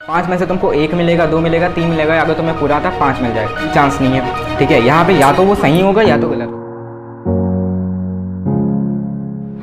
5 में से तुमको 1 मिलेगा, 2 मिलेगा, 3 मिलेगा, अगर तुम्हें पूरा आता 5 मिल जाएगा, चांस नहीं है। ठीक है, यहाँ पे या तो वो सही होगा या तो गलत।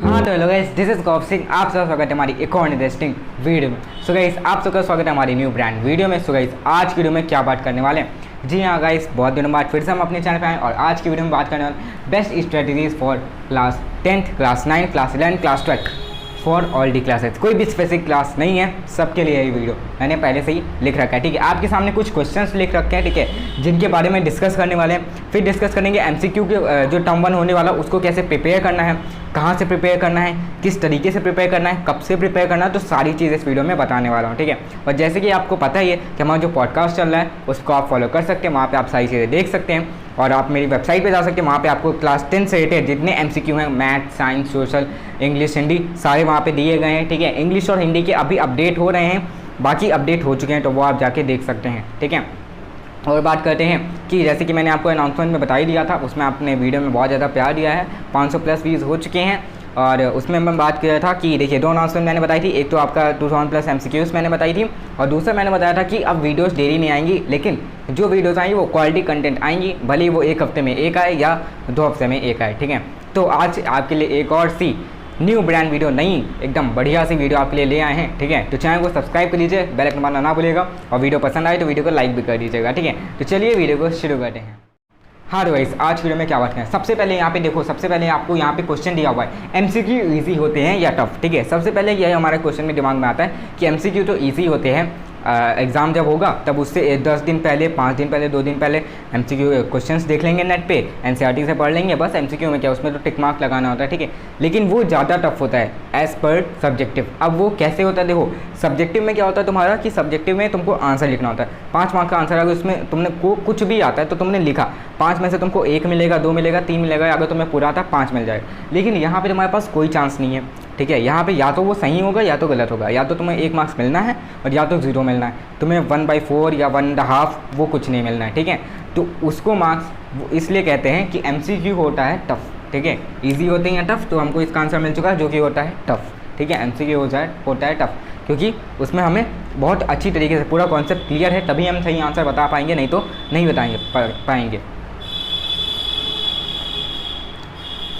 हाँ तो hello guys, this is Gaurav Singh, आप सबका स्वागत है हमारी एक और इंटरेस्टिंग वीडियो में। सो गाइस, आप सबका स्वागत है हमारी न्यू ब्रांड वीडियो में। सो गाइस, आज की वीडियो में क्या बात करने वाले हैं? जी हाँ गाइस, बहुत दिनों बाद फिर से हम अपने चैनल पे आए और आज की वीडियो में बात करने वाले best strategies for class 10th, class 9, class 11, class 12 for all D classes. कोई भी स्पेसिफिक क्लास नहीं है, सबके लिए ये वीडियो मैंने पहले से ही लिख रखा है। ठीक है, आपके सामने कुछ क्वेश्चंस लिख रखे हैं, ठीक है, जिनके बारे में डिस्कस करने वाले हैं। फिर डिस्कस करेंगे एमसीक्यू के जो टर्म 1 होने वाला उसको कैसे प्रिपेयर करना है, कहाँ से प्रिपेयर करना है, किस तरीके से प्रिपेयर करना है, कब से प्रिपेयर करना है, तो सारी चीज़ इस वीडियो में बताने वाला हूँ। ठीक है, और जैसे कि आपको पता ही है कि हमारा जो पॉडकास्ट चल रहा है उसको आप फॉलो कर सकते हैं, वहाँ पे आप सारी चीज़ें देख सकते हैं। और आप मेरी वेबसाइट पे जा सकते हैं, वहाँ पे आपको क्लास 10 से रिलेटेड जितने एमसीक्यू हैं, math, science, social, English, Hindi, सारे वहाँ पे दिए गए हैं। ठीक है, इंग्लिश और हिंदी के अभी अपडेट हो रहे हैं, बाकी अपडेट हो चुके हैं, तो वो आप जाके देख सकते हैं। ठीक है, और बात करते हैं कि जैसे कि मैंने आपको अनाउंसमेंट में बता ही दिया था, उसमें आपने वीडियो में बहुत ज़्यादा प्यार दिया है, 500 प्लस व्यूज़ हो चुके हैं। और उसमें मैं बात किया था कि देखिए 2 अनाउंसमेंट मैंने बताई थी, एक तो आपका 2000 प्लस एमसीक्यूज़ मैंने बताई थी, और दूसरा मैंने बताया था कि अब वीडियोस डेली नहीं आएंगी, लेकिन जो वीडियोस आएंगी वो क्वालिटी कंटेंट आएंगी, भले ही वो 1 हफ्ते में एक आए या 2 हफ्ते में एक आए। ठीक है, तो आज आपके लिए एक और सी न्यू ब्रांड वीडियो, नई एकदम बढ़िया सी वीडियो आपके लिए ले आए हैं। ठीक है, तो चैनल को सब्सक्राइब कर लीजिए, बेल आइकन दबाना ना भूलिएगा, और वीडियो पसंद आए तो वीडियो को लाइक भी कर दीजिएगा। ठीक है, तो चलिए वीडियो को शुरू करते हैं। हाँ तो गाइस, आज वीडियो में क्या बात करें? सबसे पहले यहाँ पे देखो, सबसे पहले आपको यहाँ पे क्वेश्चन दिया हुआ है एमसीक्यू इजी होते हैं या टफ। ठीक है, सबसे पहले यह हमारे क्वेश्चन में दिमाग में आता है कि एमसीक्यू तो इजी होते हैं, एग्ज़ाम जब होगा तब उससे 10 दिन पहले, 5 दिन पहले, 2 दिन पहले एमसीक्यू क्वेश्चंस देख लेंगे नेट पे, एनसीईआरटी से पढ़ लेंगे, बस एमसीक्यू में क्या, उसमें तो टिक मार्क लगाना होता है। ठीक है, लेकिन वो ज़्यादा टफ होता है एज़ पर सब्जेक्टिव। अब वो कैसे होता है? देखो, सब्जेक्टिव में क्या होता है तुम्हारा कि सब्जेक्टिव में तुमको आंसर लिखना होता है, 5 मार्क का आंसर। अगर उसमें तुमने को कुछ भी आता है तो तुमने लिखा, 5 में से तुमको 1 मिलेगा, 2 मिलेगा, 3 मिलेगा, अगर तुम्हें पूरा आता 5 मिल जाएगा। लेकिन यहाँ पर तुम्हारे पास कोई चांस नहीं है। ठीक है, यहाँ पे या तो वो सही होगा या तो गलत होगा, या तो तुम्हें 1 मार्क्स मिलना है और या तो 0 मिलना है, तुम्हें 1/4 या 1.5 वो कुछ नहीं मिलना है। ठीक है, तो उसको मार्क्स इसलिए कहते हैं कि एमसीक्यू होता है टफ। ठीक है, इजी होते हैं या टफ, तो हमको इसका आंसर मिल चुका है जो कि होता है टफ। ठीक है, एमसीक्यू होता है टफ, क्योंकि उसमें हमें बहुत अच्छी तरीके से पूरा कॉन्सेप्ट क्लियर है, तभी हम सही आंसर बता पाएंगे, नहीं तो नहीं पाएंगे।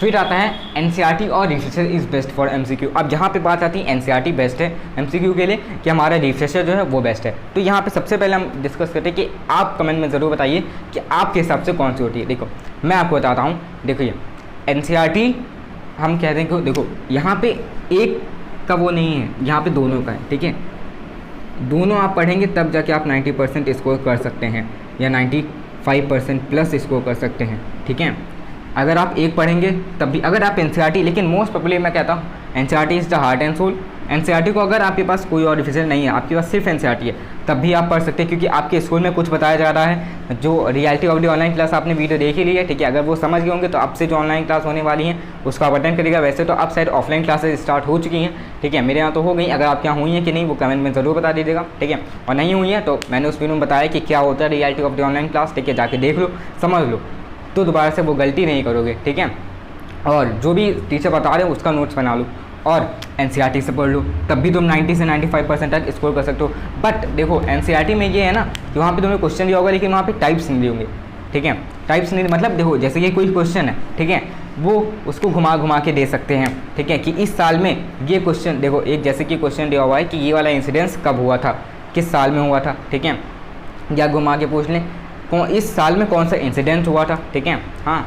फिर आता है एनसीईआरटी और refresher is best for MCQ. अब यहाँ पे बात आती है एनसीईआरटी बेस्ट है एमसीक्यू के लिए कि हमारा रिफ्रेशर जो है वो बेस्ट है। तो यहाँ पे सबसे पहले हम डिस्कस करते हैं कि आप कमेंट में ज़रूर बताइए कि आपके हिसाब से कौन सी होती है। देखो, मैं आपको बताता हूँ। देखिए, एनसीईआरटी हम कहते हैं कि देखो यहाँ पे एक का वो नहीं है, यहाँ पे दोनों का है। ठीक है, दोनों आप पढ़ेंगे तब जाके आप 90% स्कोर कर सकते हैं या 95% प्लस स्कोर कर सकते हैं। ठीक है, अगर आप एक पढ़ेंगे तब भी, अगर आप एनसीईआरटी, लेकिन मोस्ट प्रोबेबली मैं कहता हूँ NCERT is the heart and soul. NCERT को अगर आपके पास कोई और रिविजन नहीं है, आपके पास सिर्फ एनसीईआरटी है, तब भी आप पढ़ सकते हैं, क्योंकि आपके स्कूल में कुछ बताया जा रहा है। जो reality of the online class आपने वीडियो देख ही ली है। ठीक है, अगर वो समझ गए होंगे तो अब से जो ऑनलाइन क्लास होने वाली हैं उसको आप अटेंड करिएगा। वैसे तो अब शायद ऑफलाइन क्लासेज स्टार्ट हो चुकी हैं। ठीक है, मेरे यहाँ तो हो गई, अगर आपके यहाँ हुई हैं कि नहीं वो कमेंट में ज़रूर बता दीजिएगा। ठीक है, और नहीं हुई है तो मैंने उस वीडियो में बताया कि क्या होता है reality of the online class. ठीक है, जाके देख लो, समझ लो, तो दोबारा से वो गलती नहीं करोगे। ठीक है, और जो भी टीचर बता रहे हो उसका नोट्स बना लो और एनसीईआरटी से पढ़ लो, तब भी तुम 90 से 95% तक स्कोर कर सकते हो। बट देखो, एनसीईआरटी में ये है ना कि वहाँ पे तुम्हें क्वेश्चन दिया होगा, लेकिन वहाँ पे टाइप्स नहीं होंगे। ठीक है, टाइप्स नहीं मतलब देखो, जैसे कि कोई क्वेश्चन है, ठीक है, वो उसको घुमा के दे सकते हैं। ठीक है, कि इस साल में ये क्वेश्चन, देखो एक जैसे कि क्वेश्चन दिया हुआ है कि ये वाला इंसिडेंस कब हुआ था, किस साल में हुआ था। ठीक है, या घुमा के पूछ लें इस साल में कौन सा इंसिडेंट हुआ था। ठीक है, हाँ,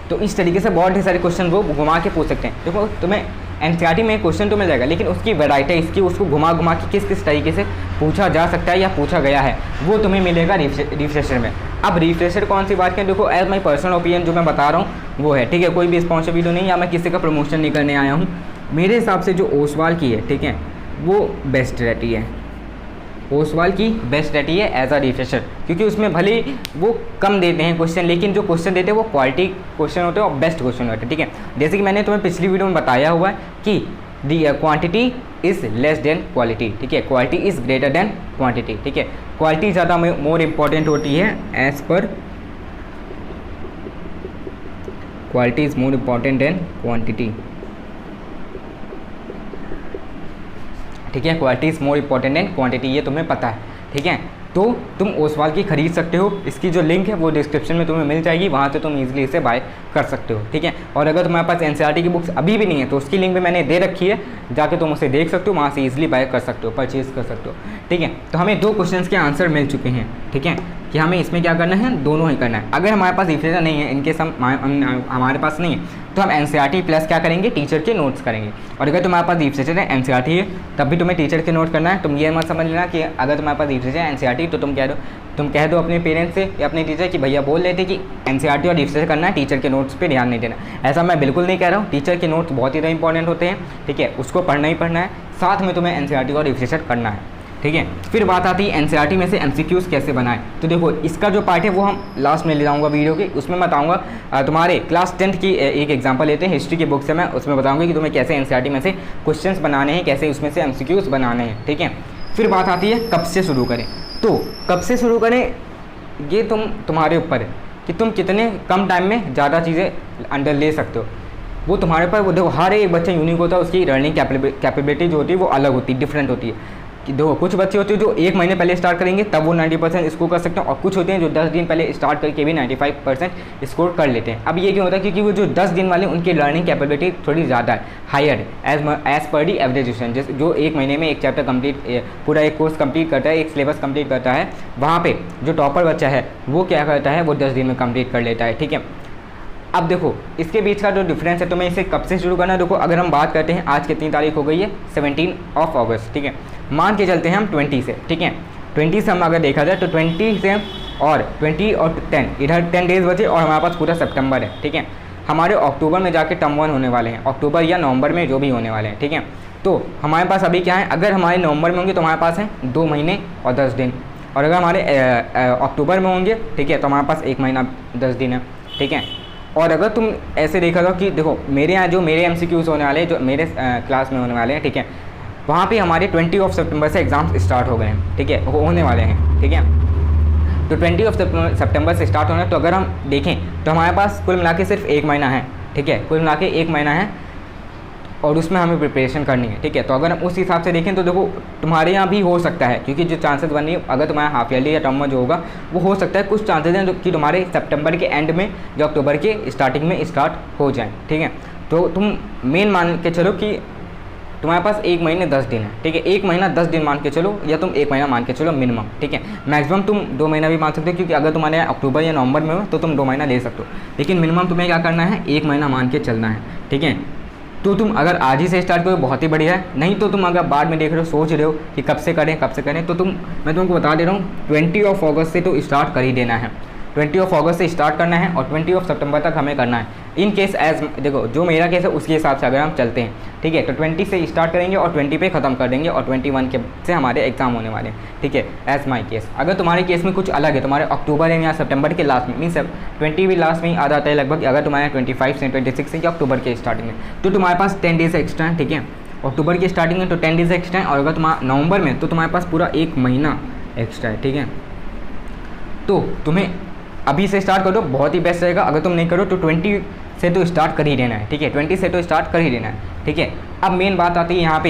तो इस तरीके से बहुत सारे क्वेश्चन वो घुमा के पूछ सकते हैं। देखो, तुम्हें एनसीईआरटी में क्वेश्चन तो मिल जाएगा, लेकिन उसकी वैरायटी इसकी, उसको घुमा के किस तरीके से पूछा जा सकता है या पूछा गया है, वो तुम्हें मिलेगा रिफ्रेशर में। अब रिफ्रेशर कौन सी बात करें? देखो, एज माई पर्सनल ओपिनियन जो मैं बता रहा हूँ वो है। ठीक है, कोई भी स्पॉन्सर वीडियो नहीं, या मैं किसी का प्रमोशन नहीं करने आया हूँ। मेरे हिसाब से जो ओसवाल की है, ठीक है, वो बेस्ट रहती है, ओसवाल की बेस्ट रहती है एज अ रिफ्रेशर, क्योंकि उसमें भले वो कम देते हैं क्वेश्चन, लेकिन जो क्वेश्चन देते हैं वो क्वालिटी क्वेश्चन होते हैं और बेस्ट क्वेश्चन होते हैं। ठीक है, जैसे कि मैंने तुम्हें पिछली वीडियो में बताया हुआ है कि दी quantity is less than quality. ठीक है, quality is greater than quantity. ठीक है, क्वालिटी ज़्यादा मोर इम्पॉर्टेंट होती है एज पर quality is more important than quantity. ठीक है, quality is more important than quantity, ये तुम्हें पता है। ठीक है। तो तुम ओसवाल की खरीद सकते हो, इसकी जो लिंक है वो डिस्क्रिप्शन में तुम्हें मिल जाएगी, वहाँ से तुम इजीली इसे बाय कर सकते हो, ठीक है। और अगर तुम्हारे पास एनसीईआरटी की बुक्स अभी भी नहीं है तो उसकी लिंक भी मैंने दे रखी है, जाके तुम उसे देख सकते हो, वहाँ से इजीली बाय कर सकते हो, परचेज कर सकते हो, ठीक है। तो हमें 2 क्वेश्चंस के आंसर मिल चुके हैं, ठीक है, कि हमें इसमें क्या करना है, दोनों ही करना है। अगर हमारे पास रिफ्रेशर नहीं है, इनकेस हमारे पास नहीं है, तो हम एनसीईआरटी प्लस क्या करेंगे, टीचर के नोट्स करेंगे। और अगर तुम्हारे पास रिफ्रेशर है, एनसीईआरटी है, तब भी तुम्हें टीचर के नोट करना है। तुम ये मत समझ लेना कि अगर तुम्हारे पास रिफ्रेशर है, एनसीईआरटी, तो तुम कह दो अपने पेरेंट्स से या अपने टीचर कि भैया बोल रहे थे कि एनसीईआरटी और रिफ्रेशर करना है, टीचर के नोट्स पे ध्यान नहीं देना। ऐसा मैं बिल्कुल नहीं कह रहा हूँ, टीचर के नोट्स बहुत ही ज़्यादा इंपॉर्टेंट होते हैं, ठीक है, उसको पढ़ना ही पढ़ना है, साथ में तुम्हें एनसीईआरटी और रिफ्रेशर करना है, ठीक है। फिर बात आती है एनसीईआरटी में से एमसीक्यूज़ कैसे बनाएं। तो देखो इसका जो पार्ट है वो हम लास्ट में ले जाऊंगा वीडियो के, उसमें बताऊंगा। तुम्हारे क्लास 10th की एक एग्जांपल लेते हैं, हिस्ट्री की बुक से मैं उसमें बताऊंगा कि तुम्हें कैसे एनसीईआरटी में से क्वेश्चंस बनाने हैं, कैसे उसमें से एमसीक्यूज़ बनाने हैं, ठीक है। फिर बात आती है कब से शुरू करें। तो कब से शुरू करें ये तुम्हारे ऊपर है कि तुम कितने कम टाइम में ज़्यादा चीज़ें अंडर ले सकते हो, वो तुम्हारे ऊपर। वो देखो हर एक बच्चा यूनिक होता है, उसकी लर्निंग कैपेबिलिटी जो होती है वो अलग होती है, डिफरेंट होती है। कि देखो कुछ बच्चे होते हैं जो 1 महीने पहले स्टार्ट करेंगे तब वो 90% स्कोर कर सकते हैं, और कुछ होते हैं जो 10 दिन पहले स्टार्ट करके भी 95% स्कोर कर लेते हैं। अब ये क्यों होता है, क्योंकि वो जो 10 दिन वाले उनकी लर्निंग कैपेबिलिटी थोड़ी ज़्यादा है, हायर है एज पर दी एवरेजेशन। जैसे जो 1 महीने में एक चैप्टर कंप्लीट, पूरा एक कोर्स कंप्लीट करता है, एक सिलेबस कंप्लीट करता है, वहाँ पे जो टॉपर बच्चा है वो क्या करता है, वो 10 दिन में कंप्लीट कर लेता है, ठीक है। अब देखो इसके बीच का जो डिफरेंस है, तो मैं इसे कब से शुरू करना है। देखो अगर हम बात करते हैं, आज कितनी तारीख हो गई है, 17 अगस्त, ठीक है। मान के चलते हैं हम 20 से, ठीक है। 20 से हम अगर देखा जाए तो 20 से और 20 और 10, इधर 10 डेज़ बचे और हमारे पास पूरा सितंबर है, ठीक है। हमारे अक्टूबर में जाके टर्म 1 होने वाले हैं, अक्टूबर या नवंबर में जो भी होने वाले हैं, ठीक है। तो हमारे पास अभी क्या है, अगर हमारे नवंबर में होंगे तो हमारे पास है 2 महीने और 10 दिन, और अगर हमारे अक्टूबर में होंगे, ठीक है, तो हमारे पास 1 महीना 10 दिन है, ठीक है। और अगर तुम ऐसे देखा जाओ कि देखो मेरे यहाँ जो मेरे एमसीक्यूज़ होने वाले हैं, जो मेरे क्लास में होने वाले हैं, ठीक है, वहाँ पे हमारे 20 सितंबर से एग्ज़ाम्स स्टार्ट हो गए हैं, ठीक है, होने वाले हैं, ठीक है। तो 20 सितंबर से स्टार्ट होना है। तो अगर हम देखें तो हमारे पास कुल मिला के सिर्फ 1 महीना है, ठीक है, कुल मिला के 1 महीना है, और उसमें हमें प्रिपरेशन करनी है, ठीक है। तो अगर हम उस हिसाब से देखें तो देखो तुम्हारे यहाँ भी हो सकता है, क्योंकि जो चांसेस बन रही है, अगर तुम्हारा हाफ ईयरली या टर्म में जो होगा वो हो सकता है, कुछ चांसेस हैं कि तुम्हारे सितंबर के एंड में या अक्टूबर के स्टार्टिंग में स्टार्ट हो जाए, ठीक है। तो तुम मेन मान के चलो कि तुम्हारे पास 1 महीने 10 दिन है, ठीक है, 1 महीना 10 दिन मान के चलो, या तुम 1 महीना मान के चलो मिनिमम, ठीक है। मैक्सिमम तुम 2 महीना भी मान सकते हो, क्योंकि अगर तुम्हारे अक्टूबर या नवंबर में हो तो तुम 2 महीना ले सकते हो, लेकिन मिनिमम तुम्हें क्या करना है, 1 महीना मान के चलना है, ठीक है। तो तुम अगर आज ही से स्टार्ट करो बहुत ही बढ़िया है, नहीं तो तुम अगर बाद में देख रहे हो, सोच रहे हो कि कब से करें, तो मैं तुमको बता दे रहा हूँ 20 अगस्त से तो स्टार्ट कर ही देना है। 20 अगस्त से स्टार्ट करना है और 20 सितंबर तक हमें करना है। इन केस एज देखो जो मेरा केस है उसके हिसाब से अगर हम चलते हैं, ठीक है, तो 20 से स्टार्ट करेंगे और 20 पे ख़त्म कर देंगे, और 21 के से हमारे एग्जाम होने वाले हैं, ठीक है, एज माई केस। अगर तुम्हारे केस में कुछ अलग है, तुम्हारे अक्टूबर या सितंबर के लास्ट में, मीन्स 20 भी लास्ट में ही आ जाता है लगभग, अगर तुम्हारे 25 से 26 से या अक्टूबर के स्टार्टिंग में, तो तुम्हारे पास 10 डेज एक्स्ट्रा है, ठीक है। अक्टूबर की स्टार्टिंग में तो 10 डेज एक्स्ट्रा है, और अगर तुम्हारा नवंबर में तो तुम्हारे पास पूरा 1 महीना एक्स्ट्रा है, ठीक है। तो तुम्हें अभी से स्टार्ट करो, बहुत ही बेस्ट रहेगा। अगर तुम नहीं करो तो 20 से तो स्टार्ट कर ही देना है, ठीक है, 20 से तो स्टार्ट कर ही देना है, ठीक है। अब मेन बात आती है यहाँ पे,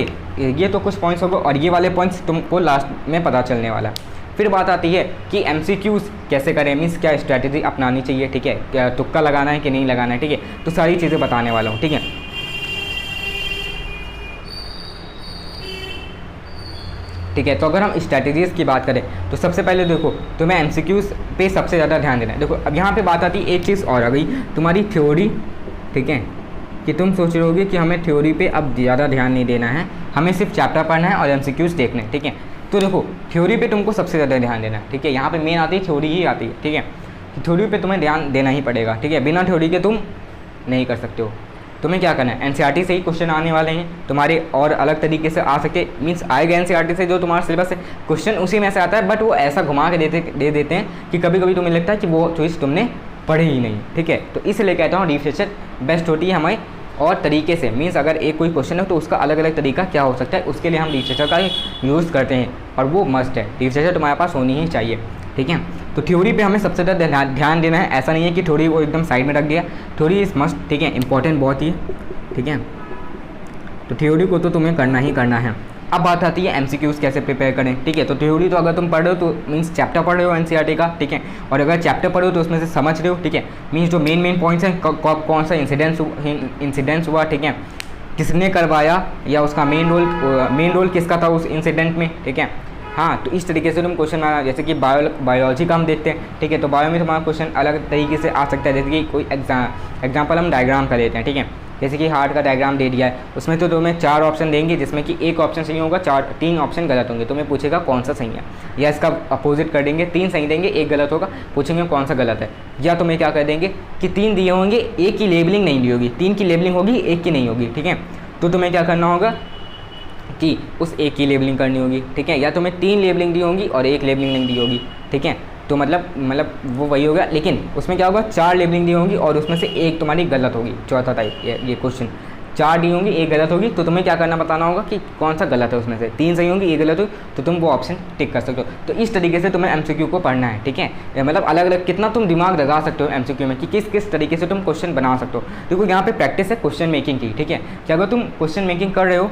ये तो कुछ पॉइंट्स होगा और ये वाले पॉइंट्स तुमको लास्ट में पता चलने वाला है। फिर बात आती है कि एमसीक्यूज़ कैसे करें, मीन्स क्या स्ट्रैटेजी अपनानी चाहिए, ठीक है, क्या तुक्का लगाना है कि नहीं लगाना है, ठीक है, तो सारी चीज़ें बताने वाला हूँ, ठीक है। ठीक है, तो अगर हम स्ट्रैटेजीज़ की बात करें तो सबसे पहले देखो तुम्हें एमसीक्यूज़ पे सबसे ज़्यादा ध्यान देना है। देखो अब यहाँ पे बात आती है, एक चीज़ और आ गई तुम्हारी थ्योरी, ठीक है, कि तुम सोच रहे होगे कि हमें थ्योरी पे अब ज़्यादा ध्यान नहीं देना है, हमें सिर्फ चैप्टर पढ़ना है और एमसीक्यूज़ देखने हैं, ठीक है। तो देखो थ्योरी पे तुमको सबसे ज़्यादा ध्यान देना है, ठीक है, यहाँ पे मेन आती है थ्योरी ही आती है, ठीक है। थ्योरी पे तुम्हें ध्यान देना ही पड़ेगा, ठीक है, बिना थ्योरी के तुम नहीं कर सकते हो। तुम्हें क्या करना है, एनसीईआरटी से ही क्वेश्चन आने वाले हैं तुम्हारे, और अलग तरीके से आ सकते, मीन्स आएगा एनसीईआरटी से जो तुम्हारा सिलेबस है, क्वेश्चन उसी में से आता है, बट वो ऐसा घुमा के दे देते हैं कि कभी कभी तुम्हें लगता है कि वो चॉइस तुमने पढ़ी ही नहीं, ठीक है। तो इसलिए कहता हूँ रिफ्रेशर बेस्ट होती है हमें, और तरीके से, मीन्स अगर एक कोई क्वेश्चन है तो उसका अलग अलग तरीका क्या हो सकता है, उसके लिए हम रिफ्रेशर का यूज़ करते हैं, और वो मस्ट है, रिफ्रेशर तुम्हारे पास होनी ही चाहिए, ठीक है। तो थ्योरी पे हमें सबसे ज़्यादा ध्यान देना है, ऐसा नहीं है कि थ्योरी वो एकदम साइड में रख दिया, थ्योरी इज़ मस्ट, ठीक है, इंपॉर्टेंट बहुत ही है, ठीक है। तो थ्योरी को तो तुम्हें करना ही करना है, अब बात आती है एमसीक्यूज़ कैसे प्रिपेयर करें, ठीक है। तो थ्योरी तो अगर तुम पढ़ रहे हो तो मीन्स चैप्टर पढ़ रहे हो एनसीईआरटी का, ठीक है। और अगर चैप्टर पढ़ रहे हो तो उसमें से समझ रहे हो, ठीक है। मीन्स जो मेन पॉइंट्स हैं, कौन सा इंसिडेंस हुआ, ठीक है, किसने करवाया, या उसका मेन रोल किसका था उस इंसिडेंट में, ठीक है। हाँ, तो इस तरीके से तुम क्वेश्चन आना, जैसे कि बायोलॉजी का हम देखते हैं, ठीक है। तो बायो में तुम्हारा क्वेश्चन अलग तरीके से आ सकता है, जैसे कि कोई एग्जाम्पल हम डायग्राम का लेते हैं, ठीक है। जैसे कि हार्ट का डायग्राम दे दिया है, उसमें तो तुम्हें 4 ऑप्शन देंगे, जिसमें कि एक ऑप्शन सही होगा, 3 ऑप्शन गलत होंगे। तुम्हें पूछेगा कौन सा सही है, या इसका अपोजिट कर देंगे, 3 सही देंगे, 1 गलत होगा, पूछेंगे कौन सा गलत है। या तुम्हें क्या कर देंगे कि 3 दिए होंगे, एक की लेबलिंग नहीं दी होगी, 3 की लेबलिंग होगी, एक की नहीं होगी, ठीक है। तो तुम्हें क्या करना होगा कि उस एक की लेबलिंग करनी होगी, ठीक है। या तुम्हें 3 लेबलिंग दी होंगी और 1 लेबलिंग नहीं दी होगी, ठीक है। तो मतलब वो वही होगा, लेकिन उसमें क्या होगा, 4 लेबलिंग दी होंगी और उसमें से एक तुम्हारी गलत होगी। चौथा टाइप ये क्वेश्चन, 4 दी होंगी, 1 गलत होगी, तो तुम्हें क्या करना बताना होगा कि कौन सा गलत है उसमें से। 3 सही होंगी, 1 गलत होगी, तो तुम वो ऑप्शन टिक कर सकते हो। तो इस तरीके से तुम्हें एमसीक्यू को पढ़ना है, ठीक है। मतलब अलग अलग कितना तुम दिमाग लगा सकते हो एमसीक्यू में, कि किस तरीके से तुम क्वेश्चन बना सकते हो। देखो यहाँ पे प्रैक्टिस है क्वेश्चन मेकिंग की, ठीक है। कि अगर तुम क्वेश्चन मेकिंग कर रहे हो,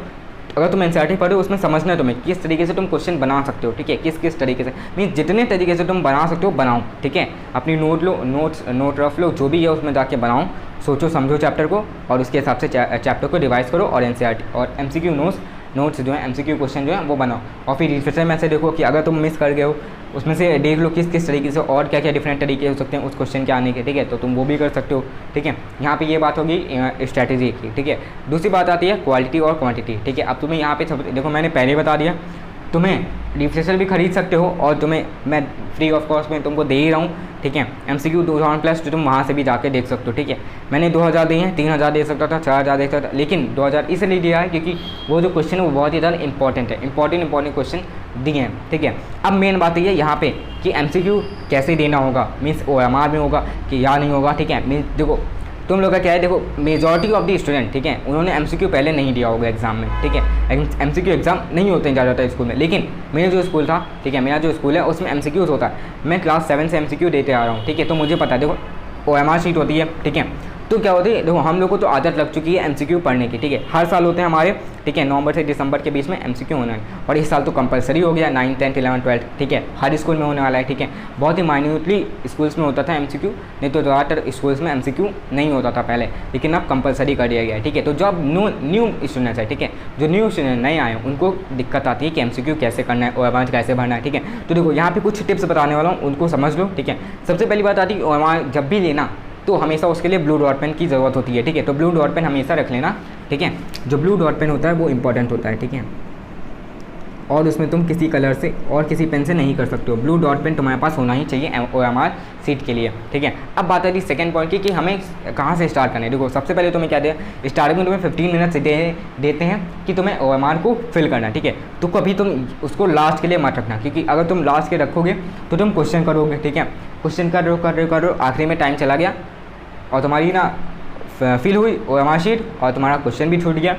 अगर तुम एनसीईआरटी पढ़ो, उसमें समझना है तुम्हें किस तरीके से तुम क्वेश्चन बना सकते हो, ठीक है। किस तरीके से, मीन्स जितने तरीके से तुम बना सकते हो बनाओ, ठीक है। अपनी नोट रफ लो, जो भी है उसमें जाके बनाओ, सोचो समझो चैप्टर को, और उसके हिसाब से चैप्टर को रिवाइज करो, और एनसीईआरटी और एमसीक्यू नोट्स जो है, एमसीक्यू क्वेश्चन जो है वो बनाओ। और फिर रिविजन में से देखो कि अगर तुम मिस कर गए हो, उसमें से देख लो किस तरीके से और क्या डिफरेंट तरीके हो सकते हैं उस क्वेश्चन के आने के, ठीक है। तो तुम वो भी कर सकते हो, ठीक है। यहाँ पे ये बात होगी स्ट्रैटेजी की, ठीक है। दूसरी बात आती है क्वालिटी और क्वांटिटी, ठीक है। अब तुम्हें यहाँ पे देखो, मैंने पहले बता दिया, तुम्हें रिफ्रेशर भी खरीद सकते हो, और तुम्हें मैं फ्री ऑफ कॉस्ट में तुमको दे ही रहा हूँ, ठीक है। एमसीक्यू 2000+ जो तुम वहाँ से भी जाके देख सकते हो, ठीक है। मैंने 2000 दिए हैं, 3000 दे सकता था, 4000 दे सकता था, लेकिन 2000 इसलिए दिया है क्योंकि वो जो क्वेश्चन है वो बहुत ही ज़्यादा इंपॉर्टेंट है, इंपॉर्टेंट क्वेश्चन दिए हैं, ठीक है। अब मेन बात ये है यहाँ पे कि एमसीक्यू कैसे देना होगा, मीन्स ओएमआर में होगा कि या नहीं होगा, ठीक है। मीन्स देखो तुम लोग का क्या है, देखो मेजॉरिटी ऑफ द स्टूडेंट, ठीक है, उन्होंने एमसीक्यू पहले नहीं दिया होगा एग्जाम में, ठीक है। एमसीक्यू एग्जाम नहीं होते हैं ज़्यादातर स्कूल में, लेकिन मेरा जो स्कूल था, ठीक है, मेरा जो स्कूल है उसमें एमसीक्यूज़ होता है। मैं क्लास 7 से एमसीक्यू देते आ रहा हूँ, ठीक है। तो मुझे पता है, देखो ओएमआर शीट होती है, ठीक है। तो क्या होती है, देखो हम लोग को तो आदत लग चुकी है एमसीक्यू पढ़ने की, ठीक है। हर साल होते हैं हमारे, ठीक है, नवंबर से दिसंबर के बीच में एमसीक्यू होना है, और इस साल तो कंपलसरी हो गया 9th 10th 11th 12th, ठीक है। हर स्कूल में होने वाला है, ठीक है। बहुत ही माइन्यूटली स्कूल्स में होता था एमसीक्यू, नहीं तो ज़्यादातर स्कूल्स में एमसीक्यू नहीं होता था पहले, लेकिन अब कंपलसरी कर दिया गया है, ठीक है। तो जो अब न्यू स्टूडेंट्स है, ठीक है, जो न्यू स्टूडेंट नए आए हैं, उनको दिक्कत आती है कि एमसीक्यू कैसे करना है, ओएमआर कैसे भरना है, ठीक है। तो देखो यहाँ पे कुछ टिप्स बताने वाला हूँ, उनको समझ लो, ठीक है। सबसे पहली बात आती है ओएमआर जब भी लेना तो हमेशा उसके लिए ब्लू डॉट पेन की ज़रूरत होती है, ठीक है। तो ब्लू डॉट पेन हमेशा रख लेना, ठीक है। जो ब्लू डॉट पेन होता है वो इंपॉर्टेंट होता है, ठीक है। और उसमें तुम किसी कलर से और किसी पेन से नहीं कर सकते हो, ब्लू डॉट पेन तुम्हारे पास होना ही चाहिए ओएमआर सीट के लिए, ठीक है। अब बात आती है सेकंड पॉइंट की कि हमें कहाँ से स्टार्ट करना है। देखो सबसे पहले तुम्हें क्या दे, स्टार्टिंग में तुम्हें 15 मिनट्स देते हैं कि तुम्हें ओएमआर को फिल करना है, ठीक है। तो कभी तुम उसको लास्ट के लिए मत रखना, क्योंकि अगर तुम लास्ट के रखोगे तो तुम क्वेश्चन करोगे, ठीक है। क्वेश्चन कर रहे हो, आखिरी में टाइम चला गया और तुम्हारी ना फिल हुई ओएमआर शीट और तुम्हारा क्वेश्चन भी छूट गया,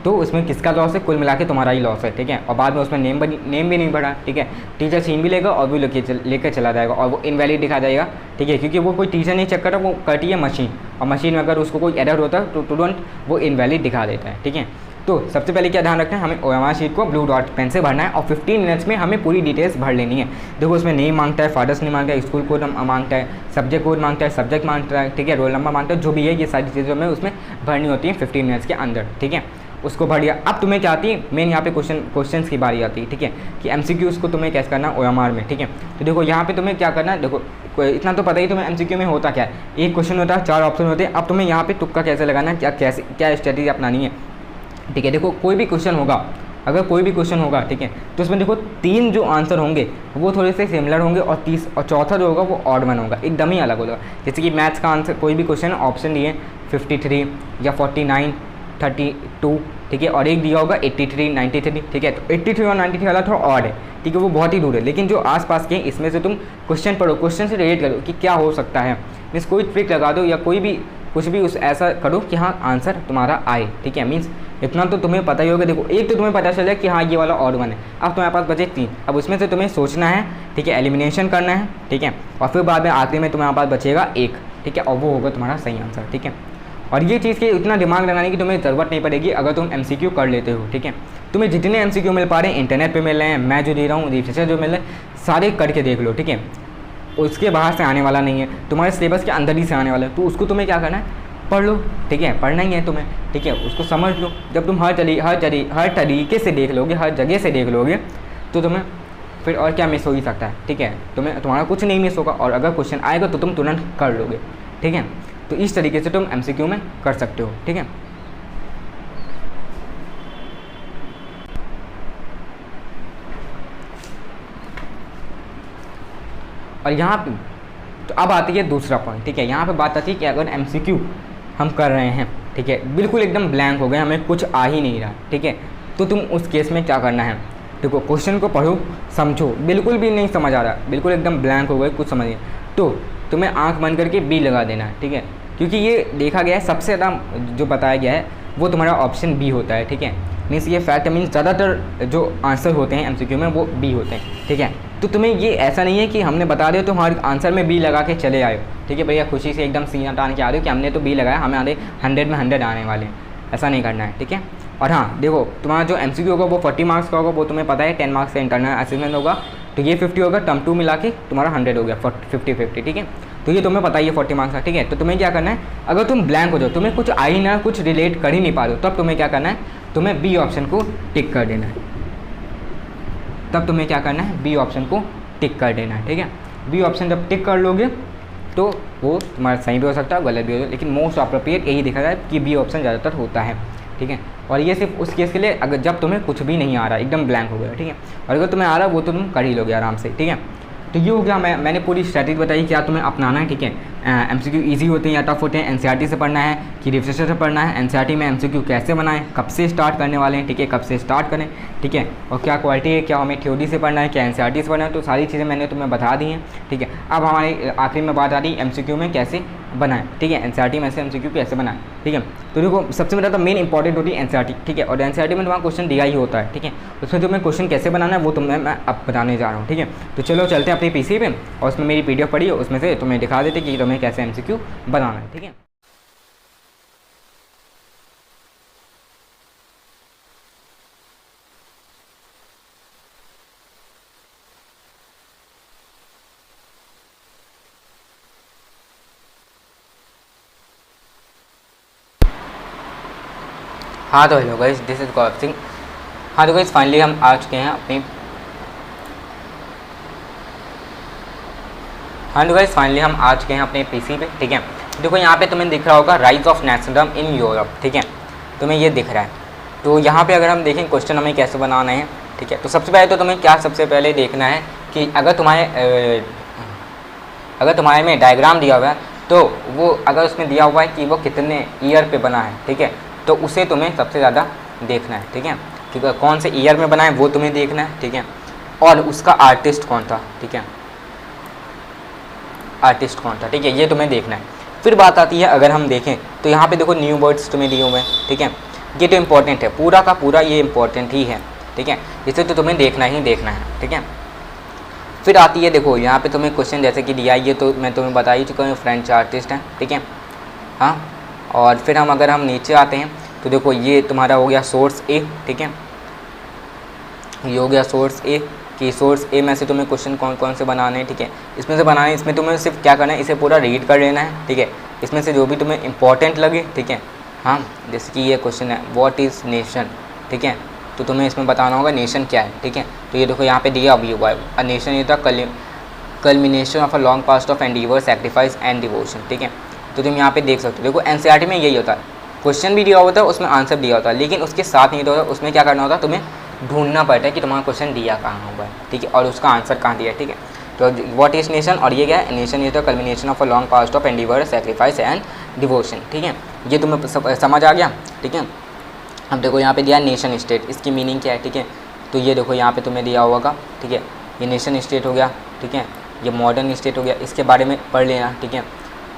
तो उसमें किसका लॉस है, कुल मिला के तुम्हारा ही लॉस है, ठीक है। और बाद में उसमें नेम भी नहीं बढ़ा, ठीक है। टीचर छीन भी लेगा और भी लेकर चला जाएगा, और वो इनवैलिड दिखा जाएगा, ठीक है। क्योंकि वो कोई टीचर नहीं चेक करता, वो करती है मशीन, और मशीन में अगर उसको कोई एरर होता है तो तुरंत वो इनवैलिड दिखा देता है, ठीक है। तो सबसे पहले क्या ध्यान रखना है, हमें ओएमआर शीट को ब्लू डॉट पेन से भरना है, और 15 मिनट्स में हमें पूरी डिटेल्स भर लेनी है। देखो उसमें नेम मांगता है, फादर्स नेम मांगता है, स्कूल कोड मांगता है, सब्जेक्ट कोड मांगता है, सब्जेक्ट मांगता है, ठीक है, रोल नंबर मांगता है, जो भी है ये सारी चीज़ें हमें उसमें भरनी होती है 15 मिनट्स के अंदर, ठीक है। उसको भर लिया। अब तुम्हें क्या आती है, मेन यहाँ पे क्वेश्चंस की बारी आती है, ठीक है, कि एमसीक्यूज़ को तुम्हें कैसे करना ओएमआर में, ठीक है। तो देखो यहाँ पे तुम्हें क्या करना है, देखो इतना तो पता ही तुम्हें एमसीक्यू में होता क्या है, एक क्वेश्चन होता है, 4 ऑप्शन होते हैं। अब तुम्हें यहाँ पे तुक्का कैसे लगाना है, क्या स्ट्रेटेजी अपनानी है, ठीक है। देखो कोई भी क्वेश्चन होगा, अगर कोई भी क्वेश्चन होगा, ठीक है, तो उसमें देखो 3 जो आंसर होंगे वो थोड़े से सिमिलर होंगे, और चौथा जो होगा वो ऑड वन होगा, एकदम ही अलग होगा। जैसे कि मैथ्स का आंसर कोई भी क्वेश्चन ऑप्शन दिए 53 या 49 32, ठीक है, और एक दिया होगा 83 93, ठीक है। तो 83 और 93 वाला थोड़ा ऑड है, ठीक है, वो बहुत ही दूर है। लेकिन जो आसपास के इसमें से तुम क्वेश्चन पढ़ो, क्वेश्चन से रिलेट करो कि क्या हो सकता है, मीन्स कोई ट्रिक लगा दो या कोई भी कुछ भी उस ऐसा करो कि हाँ आंसर तुम्हारा आए, ठीक है। मीन्स इतना तो तुम्हें पता ही होगा। देखो एक तो तुम्हें पता चल जाए कि हाँ ये वाला ऑड वन है, अब तुम्हारे पास बचे 3, अब उसमें से तुम्हें सोचना है, ठीक है, एलिमिनेशन करना है, ठीक है, और फिर बाद में आखिरी में तुम्हारे पास बचेगा 1, ठीक है, और वो होगा तुम्हारा सही आंसर, ठीक है। और ये चीज़ की इतना दिमाग लगाने की तुम्हें ज़रूरत नहीं पड़ेगी अगर तुम MCQ कर लेते हो, ठीक है। तुम्हें जितने MCQ मिल पा रहे हैं इंटरनेट पे मिल रहे हैं, मैं जो दे रहा हूँ, रिसर्चर जो मिल रहे हैं, सारे करके देख लो, ठीक है। उसके बाहर से आने वाला नहीं है, तुम्हारे सिलेबस के अंदर ही से आने वाला है। तो उसको तुम्हें क्या करना है, पढ़ लो, ठीक है। पढ़ना ही है तुम्हें, ठीक है। उसको समझ लो। जब तुम हर तरीके से देख लोगे, हर जगह से देख लोगे, तो तुम्हें फिर और क्या मिस हो ही सकता है, ठीक है। तुम्हारा कुछ नहीं मिस होगा, और अगर क्वेश्चन आएगा तो तुम तुरंत कर लोगे, ठीक है। तो इस तरीके से तुम MCQ में कर सकते हो, ठीक है। और यहाँ पे तो अब आती है दूसरा पॉइंट, ठीक है। यहाँ पे बात आती है कि अगर MCQ हम कर रहे हैं, ठीक है, बिल्कुल एकदम ब्लैंक हो गए, हमें कुछ आ ही नहीं रहा, ठीक है, तो तुम उस केस में क्या करना है, देखो क्वेश्चन को पढ़ो, समझो, बिल्कुल भी नहीं समझ आ रहा, बिल्कुल एकदम ब्लैंक हो गए, कुछ समझ नहीं, तो तुम्हें आंख बंद करके बी लगा देना है, ठीक है। क्योंकि ये देखा गया है सबसे ज़्यादा जो बताया गया है वो तुम्हारा ऑप्शन बी होता है, ठीक है। मीन्स ये फैक्ट मीन्स ज़्यादातर जो आंसर होते हैं MCQ में वो बी होते हैं, ठीक है। तो तुम्हें ये ऐसा नहीं है कि हमने बता दिया तो हमारे आंसर में बी लगा के चले आए, ठीक है भैया, खुशी से एकदम सीना तान के आ रहे हो कि हमने तो बी लगाया, हमें आधे 100 में 100 आने वाले हैं, ऐसा नहीं करना है, ठीक है। और हाँ देखो, तुम्हारा जो MCQ होगा वो 40 मार्क्स का होगा, वो तुम्हें पता है 10 मार्क्स का इंटरनल असेसमेंट होगा, तो ये 50 होगा, टर्म 2 मिला के तुम्हारा 100 हो गया, 50-50, ठीक है। तो ये तुम्हें पता ही है 40 मार्क्स का, ठीक है। तो तुम्हें क्या करना है, अगर तुम ब्लैंक हो जाओ, तुम्हें कुछ आ ही ना, कुछ रिलेट कर ही नहीं पा रहे हो, तब तुम्हें क्या करना है, तुम्हें बी ऑप्शन को टिक कर देना है। तब तुम्हें क्या करना है, बी ऑप्शन को टिक कर देना है, ठीक है। बी ऑप्शन जब टिक कर लोगे तो वो तुम्हारा सही भी हो सकता है, गलत भी हो सकता है, लेकिन मोस्ट अप्रोप्रिएट यही देखा जाए कि बी ऑप्शन ज़्यादातर होता है, ठीक है। और ये सिर्फ उस केस के लिए अगर जब तुम्हें कुछ भी नहीं आ रहा, एकदम ब्लैंक हो गया, ठीक है। और अगर तुम्हें आ रहा है वो तो तुम कर ही लोगे आराम से, ठीक है। तो ये हो गया, मैंने पूरी स्ट्रैटेजी बताई क्या तुम्हें अपनाना है, ठीक है। MCQ ईजी होते हैं या टफ होते हैं, NCERT से पढ़ना है कि रिसर्चर से पढ़ना है, NCERT में MCQ कैसे बनाएं, कब से स्टार्ट करने वाले हैं, ठीक है, कब से स्टार्ट करें, ठीक है, और क्या क्वालिटी है, क्या हमें थ्योरी से पढ़ना है, क्या NCERT से पढ़ना है, तो सारी चीज़ें मैंने तुम्हें बता दी हैं, ठीक है। अब हमारी आखिरी में बात आ रही है MCQ में कैसे बनाएं, ठीक है, NCERT में से MCQ कैसे बनाएं, ठीक है। तो देखो सबसे पहले तो मेन इंपॉर्टेंट होती है NCERT, ठीक है, और NCERT में तुम्हारा क्वेश्चन दिया ही होता है, ठीक है। उसमें तुम्हें क्वेश्चन कैसे बनाना है वो तुम्हें मैं अब बताने जा रहा हूँ, ठीक है। तो चलो चलते हैं अपनी PC पे, और उसमें मेरी PDF पड़ी है, उसमें से तुम्हें दिखा देते कि तुम्हें कैसे MCQ बनाना है, ठीक है। हाँ तो hello guys, this is Gaurav Singh. हाँ तो गाइस फाइनली हम आ चुके हैं अपनी PC पे, ठीक है। देखो यहाँ पे तुम्हें दिख रहा होगा rise of nationalism in Europe, ठीक है, तुम्हें ये दिख रहा है। तो यहाँ पे अगर हम देखें क्वेश्चन हमें कैसे बनाना है, ठीक है, तो सबसे पहले तो तुम्हें क्या सबसे पहले देखना है कि अगर तुम्हारे में डायग्राम दिया हुआ है तो वो अगर उसमें दिया हुआ है कि वो कितने ईयर पे बना है, ठीक है, तो उसे तुम्हें सबसे ज़्यादा देखना है, ठीक है, कि कौन से ईयर में बना है वो तुम्हें देखना है, ठीक है, और उसका आर्टिस्ट कौन था, ठीक है, आर्टिस्ट कौन था, ठीक है, ये तुम्हें देखना है। फिर बात आती है अगर हम देखें तो यहाँ पे देखो न्यू वर्ड्स तुम्हें दिए हुए हैं, ठीक है, ये तो इम्पोर्टेंट है, पूरा का पूरा ये इम्पोर्टेंट ही है, ठीक है, इसे तो तुम्हें देखना ही देखना है, ठीक है। फिर आती है देखो यहाँ पे तुम्हें क्वेश्चन जैसे कि दिया, ये तो मैं तुम्हें बता ही चुका हूँ, फ्रेंच आर्टिस्ट हैं, ठीक है, हाँ। और फिर अगर हम नीचे आते हैं तो देखो ये तुम्हारा हो गया सोर्स ए, ठीक है, ये हो गया सोर्स ए, कि सोर्स ए में से तुम्हें क्वेश्चन कौन कौन से बनाने हैं, ठीक है, इसमें से बनाने, इसमें तुम्हें सिर्फ क्या करना है, इसे पूरा रीड कर लेना है, ठीक है, इसमें से जो भी तुम्हें इंपॉर्टेंट लगे, ठीक है, हाँ, जैसे कि ये क्वेश्चन है व्हाट इज़ नेशन, ठीक है, तो तुम्हें इसमें बताना होगा नेशन क्या है, ठीक है। तो ये देखो यहाँ पे दिया अभी हुआ है, a nation is the culmination of a long past of endeavour, sacrifice and devotion, ठीक है। तो तुम यहाँ पे देख सकते हो, देखो NCERT में यही होता है, क्वेश्चन भी दिया होता है, उसमें आंसर दिया होता है, लेकिन उसके साथ नहीं होता, उसमें क्या करना होता है, तुम्हें ढूंढना पड़ता है कि तुम्हारा क्वेश्चन दिया कहाँ हुआ है, ठीक है, और उसका आंसर कहाँ दिया है, ठीक है। तो व्हाट इज नेशन, और ये क्या है, nation is the culmination of a long past of endeavour, sacrifice and devotion, ठीक है, ये तुम्हें समझ आ गया, ठीक है। अब देखो यहाँ पे दिया नेशन स्टेट, इसकी मीनिंग क्या है, ठीक है, तो ये देखो यहाँ पे तुम्हें दिया होगा, ठीक है, ये नेशन स्टेट हो गया, ठीक है, ये मॉडर्न स्टेट हो गया, इसके बारे में पढ़ लेना, ठीक है।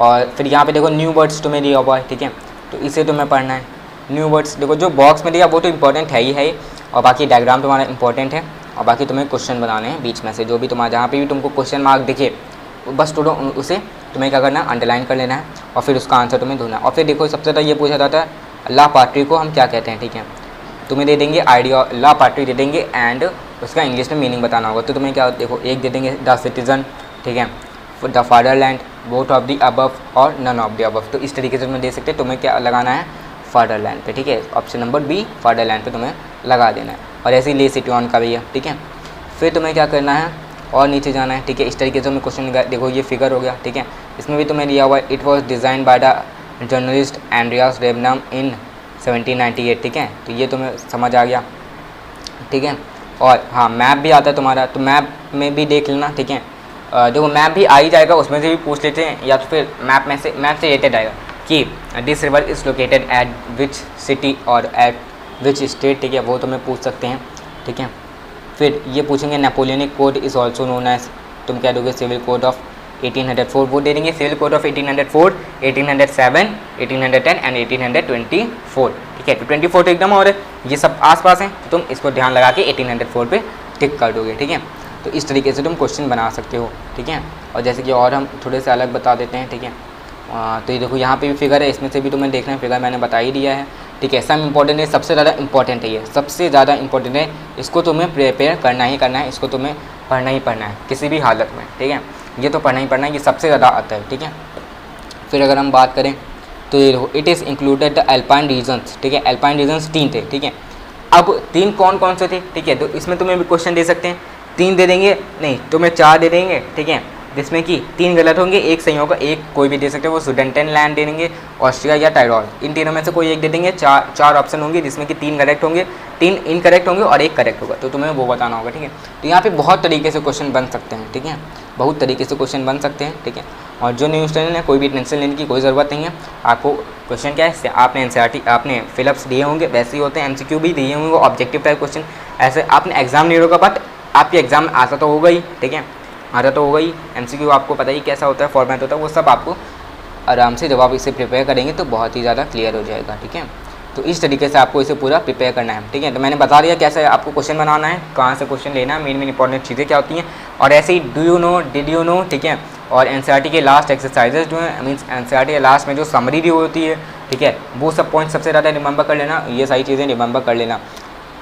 और फिर यहाँ पे देखो न्यू वर्ड्स तुम्हें दिया हुआ है, ठीक है, तो इसे तुम्हें पढ़ना है। न्यू वर्ड्स देखो जो बॉक्स में दिया वो तो इंपॉर्टेंट है ही, और बाकी डायग्राम तुम्हारा इंपॉर्टेंट है, और बाकी तुम्हें क्वेश्चन बनाने हैं बीच में से, जो भी तुम्हारा जहाँ पे भी तुमको क्वेश्चन मार्क दिखे बस उसे तुम्हें क्या करना है, अंडरलाइन कर लेना है और फिर उसका आंसर तुम्हें ढूंढना है। और फिर देखो सबसे ज़्यादा ये पूछा जाता है ला पार्टी को हम क्या कहते हैं, ठीक है। तुम्हें दे देंगे आइडिया, ला पार्टी दे देंगे एंड उसका इंग्लिश में मीनिंग बताना होगा। तो तुम्हें क्या देखो, एक दे देंगे द सिटीजन, ठीक है, the fatherland, both of the above और नन ऑफ द अबव। तो इस तरीके से तुम्हें दे सकते हैं। तुम्हें क्या लगाना है, फादरलैंड पे, ठीक है। ऑप्शन नंबर बी फादरलैंड पे तुम्हें लगा देना है। और ऐसे ही ले सिटी ऑन का भी है, ठीक है। फिर तुम्हें क्या करना है और नीचे जाना है, ठीक है। इस तरीके से तुम्हें क्वेश्चन देखो, ये फिगर हो गया, ठीक है। इसमें भी तुम्हें दिया हुआ है it was design by the journalist Andreas Rebmann in 1798, ठीक है। तो ये तुम्हें समझ आ गया, ठीक है। और हाँ, मैप भी आता है तुम्हारा, तो मैप में भी देख लेना, ठीक है। देखो मैप भी आ ही जाएगा, उसमें से भी पूछ लेते हैं, या तो फिर मैप से रिलेटेड आएगा कि this river is located at which city और एट विच स्टेट, ठीक है, वो तुम्हें पूछ सकते हैं, ठीक है। फिर ये पूछेंगे Napoleonic code is also known as, तुम क्या दोगे, सिविल कोड ऑफ 1804, वो दे देंगे सिविल कोड ऑफ 1804, 1807, 1810 एंड 1824, ठीक है। तो 24 तो एकदम और ये सब आसपास हैं, तो तुम इसको ध्यान लगा के 1804 पे टिक कर दोगे, ठीक है। तो इस तरीके से तुम क्वेश्चन बना सकते हो, ठीक है। और जैसे कि और हम थोड़े से अलग बता देते हैं, ठीक है। तो ये देखो यहाँ पे भी फिगर है, इसमें से भी तुम्हें देखना है, फिगर मैंने बता ही दिया है, ठीक है। सब इंपॉर्टेंट है, सबसे ज़्यादा इंपॉर्टेंट है, ये सबसे ज़्यादा इंपॉर्टेंट है, इसको तुम्हें प्रिपेयर करना ही करना है, इसको तुम्हें पढ़ना ही पढ़ना है किसी भी हालत में, ठीक है। ये तो पढ़ना ही पढ़ना है, ये सबसे ज़्यादा आता है, ठीक है। फिर अगर हम बात करें तो ये देखो it is included the alpine regions, ठीक है। एल्पाइन रीजन्स 3 थे, ठीक है। अब 3 कौन कौन से थे, ठीक है। तो इसमें तुम्हें भी क्वेश्चन दे सकते हैं, 3 दे देंगे, नहीं तुम्हें 4 दे देंगे, ठीक है, जिसमें कि 3 गलत होंगे, एक सही होगा, एक कोई भी दे सकते हैं, वो सुडेंटेनलैंड दे देंगे, ऑस्ट्रिया या टायरॉल, इन तीनों में से कोई एक दे देंगे। 4 ऑप्शन होंगे जिसमें कि 3 करेक्ट होंगे, 3 इनकरेक्ट होंगे और 1 करेक्ट होगा, तो तुम्हें वो बताना होगा, ठीक है। तो यहाँ पे बहुत तरीके से क्वेश्चन बन सकते हैं, ठीक है, बहुत तरीके से क्वेश्चन बन सकते हैं, ठीक है। और जो न्यू स्टूडेंट है, कोई भी टेंशन लेने की कोई ज़रूरत नहीं है। आपको क्वेश्चन क्या है, आपने एनसीईआरटी आपने फिलअप्स दिए होंगे, वैसे ही होते हैं, एमसीक्यू भी दिए होंगे, वो ऑब्जेक्टिव टाइप क्वेश्चन, ऐसे आपने एग्जाम नहीं होगा, बट आपके एग्जाम में आता तो होगा ही, ठीक है, आता तो होगा ही। एमसीक्यू आपको पता ही कैसा होता है, फॉर्मेट होता है, वो सब आपको आराम से जब आप इसे प्रिपेयर करेंगे तो बहुत ही ज़्यादा क्लियर हो जाएगा, ठीक है। तो इस तरीके से आपको इसे पूरा प्रिपेयर करना है, ठीक है। तो मैंने बता दिया कैसे आपको क्वेश्चन बनाना है, कहाँ से क्वेश्चन लेना है, मेन इंपॉर्टेंट चीज़ें क्या होती हैं, और ऐसे ही do you know, did you know, ठीक है। और एनसीईआरटी के लास्ट एक्सरसाइजेज जो हैं, मीन्स एनसीईआरटी के लास्ट में जो समरी दी होती है, ठीक है, वो सब पॉइंट सबसे ज़्यादा रिमेंबर कर लेना, ये सारी चीज़ें रिमेंबर कर लेना,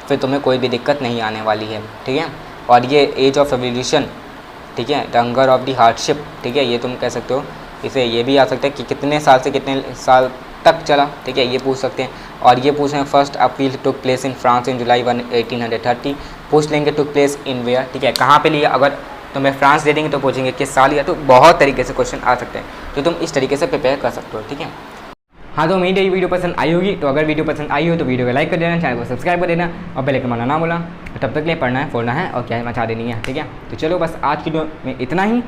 फिर तुम्हें कोई भी दिक्कत नहीं आने वाली है, ठीक है। और ये एज ऑफ रेवोल्यूशन, ठीक है, the hunger of the hardship, ठीक है, ये तुम कह सकते हो, इसे ये भी आ सकता है कि कितने साल से कितने साल तक चला, ठीक है, ये पूछ सकते हैं। और ये पूछ रहे हैं first appeal took place in France in July 1830, पूछ लेंगे टुक प्लेस इन वेयर, ठीक है, कहाँ पे लिया। अगर तुम्हें फ्रांस दे देंगे तो पूछेंगे किस साल लिया। तो बहुत तरीके से क्वेश्चन आ सकते हैं, तो तुम इस तरीके से प्रिपेयर कर सकते हो, ठीक है। हाँ, तो उम्मीद है ये वीडियो पसंद आई होगी। तो अगर वीडियो पसंद आई हो तो वीडियो को लाइक कर देना, चैनल को सब्सक्राइब कर देना और बेल आइकन दबाना ना बोला। तब तक के लिए पढ़ना है, फोड़ना है और क्या है मचा देनी है, ठीक है। तो चलो बस आज की वीडियो में इतना ही,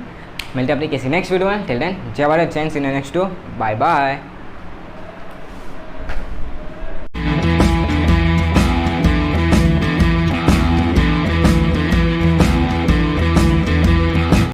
मिलते हैं अपनी किसी नेक्स्ट वीडियो में। टिल देन जय भारत, जय Hind, see you next video, bye bye.